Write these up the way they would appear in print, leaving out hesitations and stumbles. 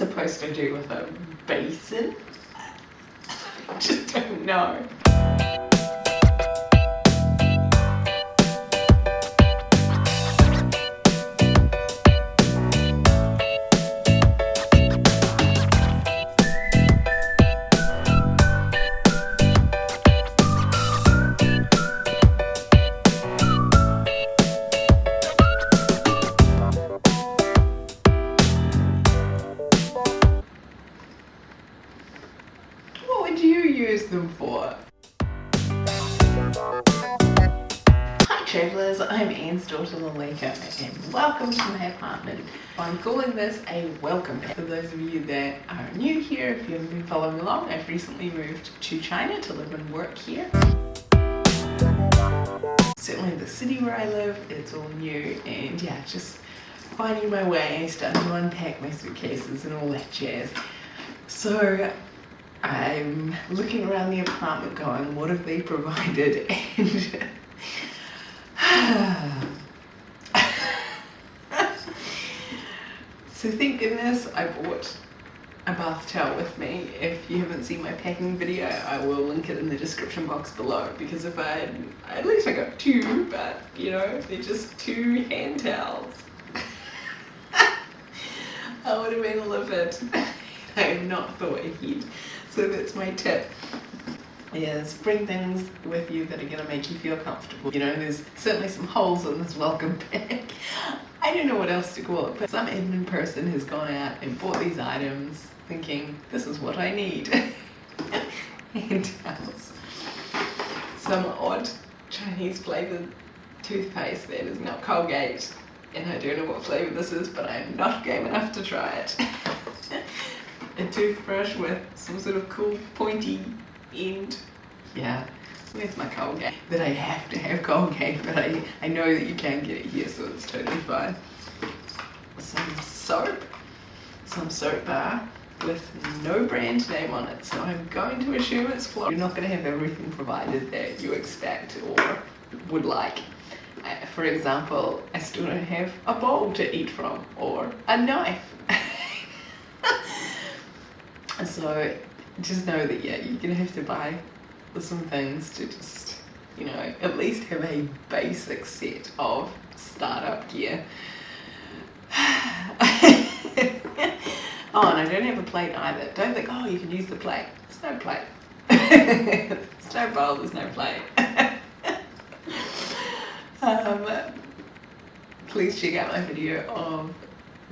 supposed to do with a basin? I just don't know. What would you use them for? Hi travellers, I'm Anne's daughter Lalika and welcome to my apartment. I'm calling this a welcome pack. For those of you that are new here, if you haven't been following along, I've recently moved to China to live and work here. Certainly the city where I live, it's all new, and yeah, just finding my way, starting to unpack my suitcases and all that jazz. So I'm looking around the apartment going, what have they provided? And so thank goodness I bought a bath towel with me. If you haven't seen my packing video, I will link it in the description box below, because if at least I got two, but you know, they're just two hand towels. I would have been livid. I have not thought ahead. So that's my tip, is bring things with you that are going to make you feel comfortable. You know, there's certainly some holes in this welcome pack. I don't know what else to call it, but some admin person has gone out and bought these items thinking, this is what I need. Hand towels. Some odd Chinese flavoured toothpaste that is not Colgate, and I don't know what flavour this is, but I'm not game enough to try it. A toothbrush with some sort of cool pointy end. Yeah, where's my Colgate? That I have to have Colgate, but I know that you can get it here, so it's totally fine. Some soap bar with no brand name on it, so I'm going to assume it's Florida. You're not going to have everything provided that you expect or would like. For example, I still don't have a bowl to eat from or a knife. So just know that, yeah, you're gonna have to buy some things to just, you know, at least have a basic set of startup gear. Oh, and I don't have a plate either. Don't think, oh, you can use the plate. There's no plate. There's no bowl, there's no plate. Please check out my video of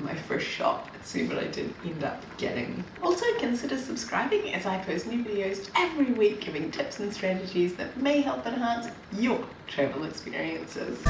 my first shop and see what I did end up getting. Also consider subscribing, as I post new videos every week giving tips and strategies that may help enhance your travel experiences.